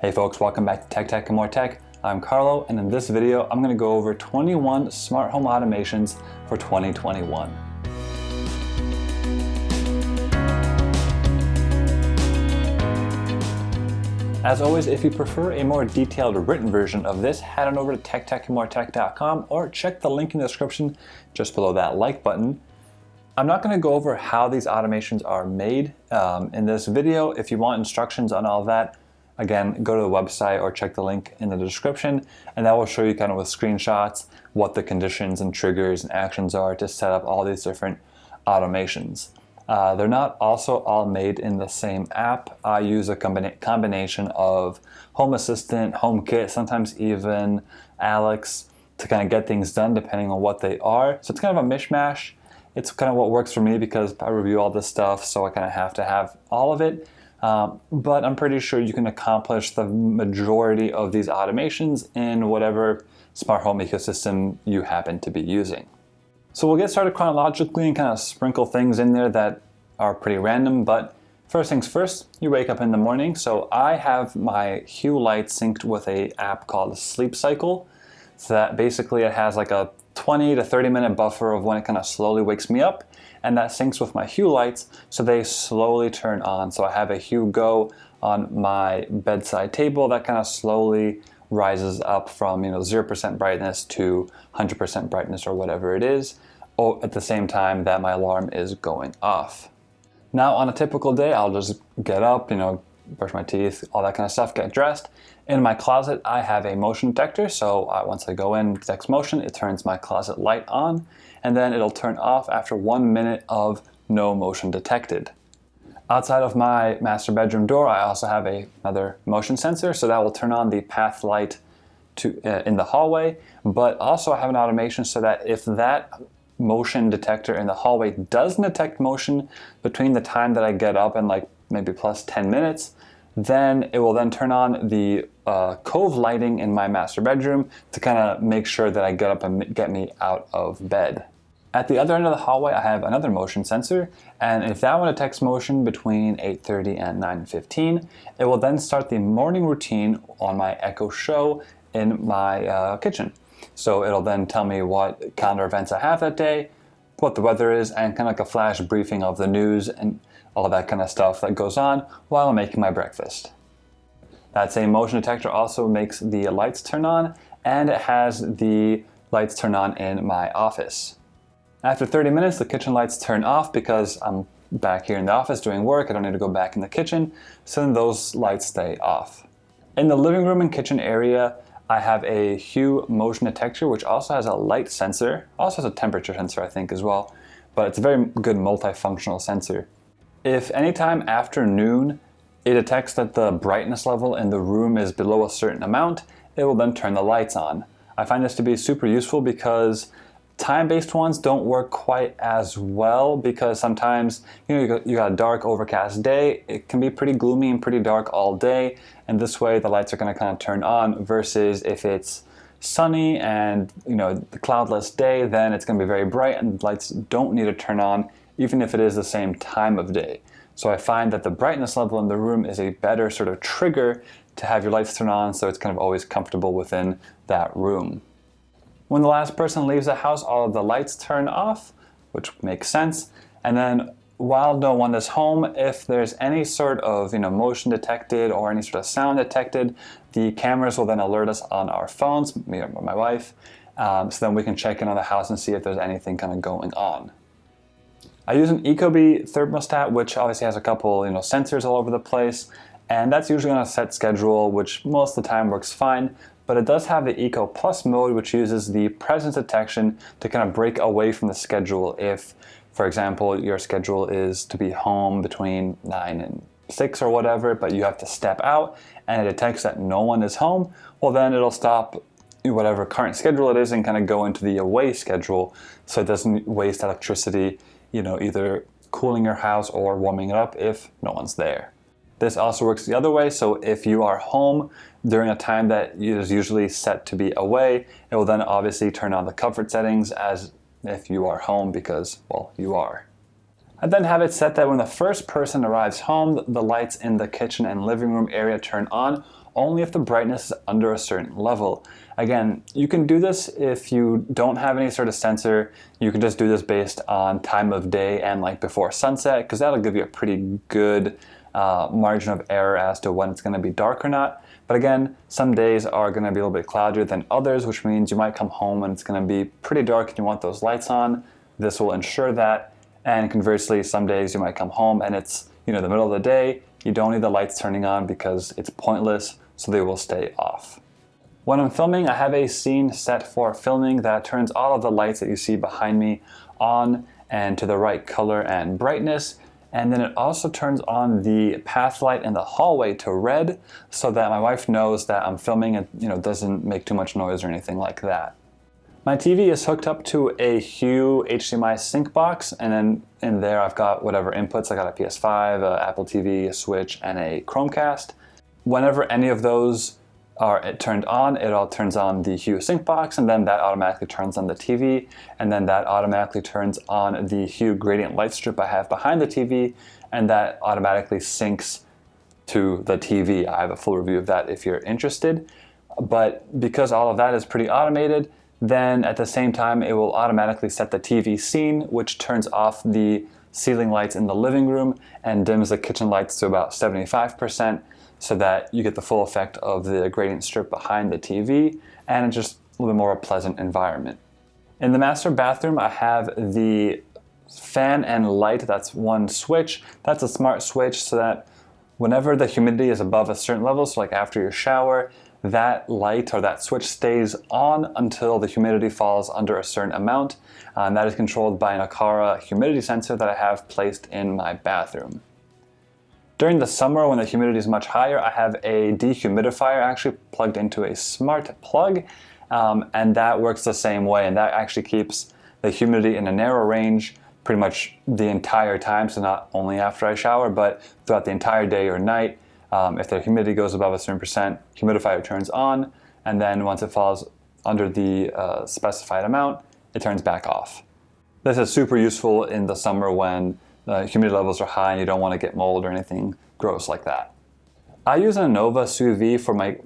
Hey folks, welcome back to Tech and More Tech. I'm Carlo, and in this video, I'm going to go over 21 smart home automations for 2021. As always, if you prefer a more detailed written version of this, head on over to techandmoretech.com or check the link in the description just below that like button. I'm not going to go over how these automations are made in this video. If you want instructions on all that, again, go to the website or check the link in the description, and that will show you kind of with screenshots what the conditions and triggers and actions are to set up all these different automations. They're not also all made in the same app. I use a combination of Home Assistant, HomeKit, sometimes even Alex to kind of get things done depending on what they are. So it's kind of a mishmash. It's kind of what works for me because I review all this stuff, so I kind of have to have all of it. But I'm pretty sure you can accomplish the majority of these automations in whatever smart home ecosystem you happen to be using. So we'll get started chronologically and kind of sprinkle things in there that are pretty random, but first things first, you wake up in the morning. So I have my Hue light synced with an app called Sleep Cycle. So that basically it has like a 20 to 30 minute buffer of when it kind of slowly wakes me up, and that syncs with my Hue lights so they slowly turn on. So I have a Hue Go on my bedside table that kind of slowly rises up from 0% brightness to 100% brightness or whatever it is, at the same time that my alarm is going off. Now on a typical day, I'll just get up, brush my teeth, all that kind of stuff, get dressed. In my closet, I have a motion detector, so once I go in, detects motion, it turns my closet light on, and then it'll turn off after 1 minute of no motion detected. Outside of my master bedroom door, I also have another motion sensor, so that will turn on the path light in the hallway, but also I have an automation so that if that motion detector in the hallway doesn't detect motion between the time that I get up and like maybe plus 10 minutes, then it will then turn on the cove lighting in my master bedroom to kind of make sure that I get up and get me out of bed. At the other end of the hallway, I have another motion sensor, and if that one detects motion between 8:30 and 9:15, it will then start the morning routine on my Echo Show in my kitchen. So it'll then tell me what calendar events I have that day, what the weather is, and kind of like a flash briefing of the news and all that kind of stuff that goes on while I'm making my breakfast. That same motion detector also makes the lights turn on, and it has the lights turn on in my office. After 30 minutes, the kitchen lights turn off because I'm back here in the office doing work. I don't need to go back in the kitchen, so then those lights stay off. In the living room and kitchen area, I have a Hue motion detector, which also has a light sensor, also has a temperature sensor, I think, as well, but it's a very good multifunctional sensor. If anytime after noon it detects that the brightness level in the room is below a certain amount, it will then turn the lights on. I find this to be super useful because time-based ones don't work quite as well because sometimes you got a dark, overcast day. It can be pretty gloomy and pretty dark all day, and this way the lights are going to kind of turn on, versus if it's sunny and the cloudless day, then it's going to be very bright and the lights don't need to turn on even if it is the same time of day. So I find that the brightness level in the room is a better sort of trigger to have your lights turn on, so it's kind of always comfortable within that room. When the last person leaves the house, all of the lights turn off, which makes sense. And then while no one is home, if there's any sort of motion detected or any sort of sound detected, the cameras will then alert us on our phones, me or my wife, so then we can check in on the house and see if there's anything kind of going on. I use an Ecobee thermostat, which obviously has a couple sensors all over the place, and that's usually on a set schedule, which most of the time works fine. But it does have the Eco Plus mode, which uses the presence detection to kind of break away from the schedule. If, for example, your schedule is to be home between 9 and 6 or whatever, but you have to step out and it detects that no one is home, well then it'll stop whatever current schedule it is and kind of go into the away schedule so it doesn't waste electricity, either cooling your house or warming it up if no one's there. This also works the other way, so if you are home during a time that is usually set to be away, it will then obviously turn on the comfort settings as if you are home because, well, you are. I then have it set that when the first person arrives home, the lights in the kitchen and living room area turn on only if the brightness is under a certain level. Again, you can do this if you don't have any sort of sensor. You can just do this based on time of day and like before sunset, because that'll give you a pretty good margin of error as to when it's going to be dark or not. But again, some days are going to be a little bit cloudier than others, which means you might come home and it's going to be pretty dark and you want those lights on. This will ensure that. And conversely, some days you might come home and it's the middle of the day. You don't need the lights turning on because it's pointless, so they will stay off. When I'm filming, I have a scene set for filming that turns all of the lights that you see behind me on and to the right color and brightness. And then it also turns on the path light in the hallway to red so that my wife knows that I'm filming and doesn't make too much noise or anything like that. My TV is hooked up to a Hue HDMI sync box, and then in there I've got whatever inputs. I got a PS5, a Apple TV, a Switch, and a Chromecast. Whenever any of those are turned on, it all turns on the Hue sync box, and then that automatically turns on the TV, and then that automatically turns on the Hue gradient light strip I have behind the TV, and that automatically syncs to the TV. I have a full review of that if you're interested. But because all of that is pretty automated, then at the same time it will automatically set the TV scene, which turns off the ceiling lights in the living room and dims the kitchen lights to about 75%, so that you get the full effect of the gradient strip behind the TV, and it's just a little bit more of a pleasant environment. In the master bathroom, I have the fan and light. That's one switch. That's a smart switch, so that whenever the humidity is above a certain level, so like after your shower, that light or that switch stays on until the humidity falls under a certain amount. And that is controlled by an Aqara humidity sensor that I have placed in my bathroom. During the summer, when the humidity is much higher, I have a dehumidifier actually plugged into a smart plug, and that works the same way, and that actually keeps the humidity in a narrow range pretty much the entire time, so not only after I shower, but throughout the entire day or night. If the humidity goes above a certain percent, humidifier turns on, and then once it falls under the specified amount, it turns back off. This is super useful in the summer when humidity levels are high and you don't want to get mold or anything gross like that. I use an Innova sous vide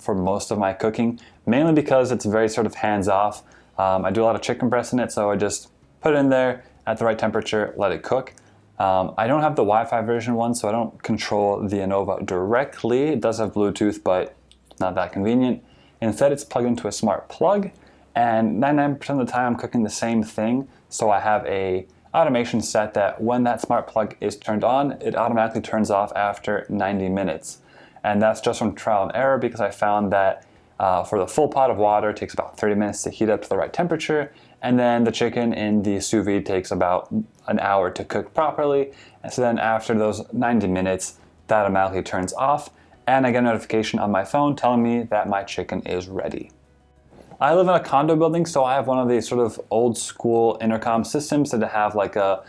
for most of my cooking, mainly because it's very sort of hands-off. I do a lot of chicken breast in it, so I just put it in there at the right temperature, let it cook. I don't have the Wi-Fi version one, so I don't control the Innova directly. It does have Bluetooth, but it's not that convenient. Instead, it's plugged into a smart plug, and 99% of the time I'm cooking the same thing, so I have a automation set that when that smart plug is turned on, it automatically turns off after 90 minutes. And that's just from trial and error, because I found that for the full pot of water, it takes about 30 minutes to heat up to the right temperature, and then the chicken in the sous vide takes about an hour to cook properly. And so then after those 90 minutes, that automatically turns off, and I get a notification on my phone telling me that my chicken is ready. I live in a condo building, so I have one of these sort of old school intercom systems that have like a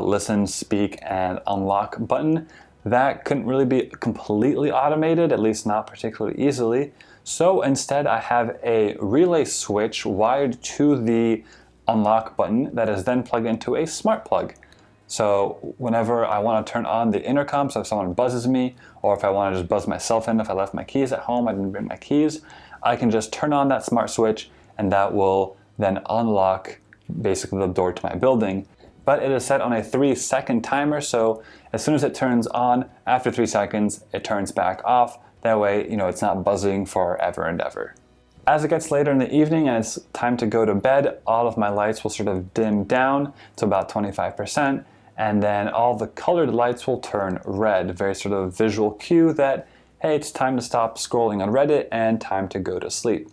listen, speak, and unlock button. That couldn't really be completely automated, at least not particularly easily. So instead I have a relay switch wired to the unlock button that is then plugged into a smart plug. So whenever I want to turn on the intercom, so if someone buzzes me, or if I want to just buzz myself in if I left my keys at home, I didn't bring my keys, I can just turn on that smart switch and that will then unlock basically the door to my building. But it is set on a 3-second timer, so as soon as it turns on, after 3 seconds, it turns back off. That way, it's not buzzing forever and ever. As it gets later in the evening and it's time to go to bed, all of my lights will sort of dim down to about 25%, and then all the colored lights will turn red. Very sort of visual cue that, hey, it's time to stop scrolling on Reddit and time to go to sleep.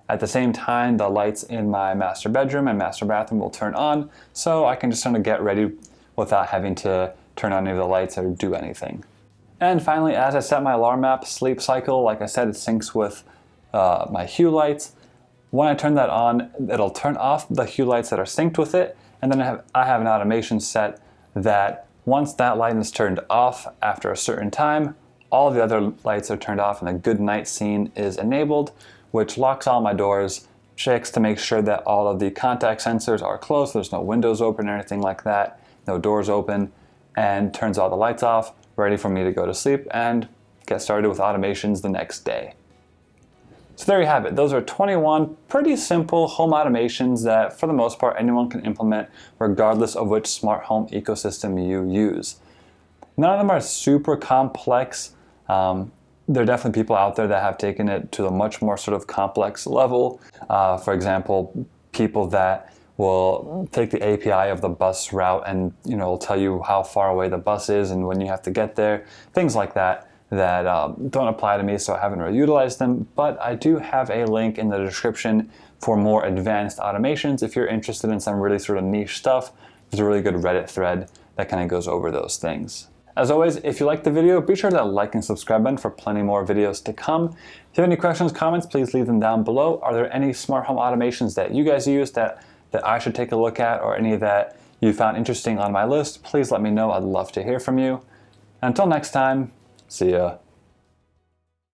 At the same time, the lights in my master bedroom and master bathroom will turn on, so I can just sort of get ready without having to turn on any of the lights or do anything. And finally, as I set my alarm app sleep cycle, like I said, it syncs with my Hue lights. When I turn that on, it'll turn off the Hue lights that are synced with it, and then I have an automation set that once that light is turned off after a certain time, all the other lights are turned off and the good night scene is enabled, which locks all my doors, checks to make sure that all of the contact sensors are closed, there's no windows open or anything like that, no doors open, and turns all the lights off, ready for me to go to sleep and get started with automations the next day. So there you have it. Those are 21 pretty simple home automations that, for the most part, anyone can implement regardless of which smart home ecosystem you use. None of them are super complex. There are definitely people out there that have taken it to a much more sort of complex level. For example, people that will take the API of the bus route and will tell you how far away the bus is and when you have to get there, things like that don't apply to me, so I haven't really utilized them, but I do have a link in the description for more advanced automations. If you're interested in some really sort of niche stuff, there's a really good Reddit thread that kind of goes over those things. As always, if you liked the video, be sure to like and subscribe button for plenty more videos to come. If you have any questions, comments, please leave them down below. Are there any smart home automations that you guys use that I should take a look at, or any that you found interesting on my list? Please let me know. I'd love to hear from you. Until next time, see ya.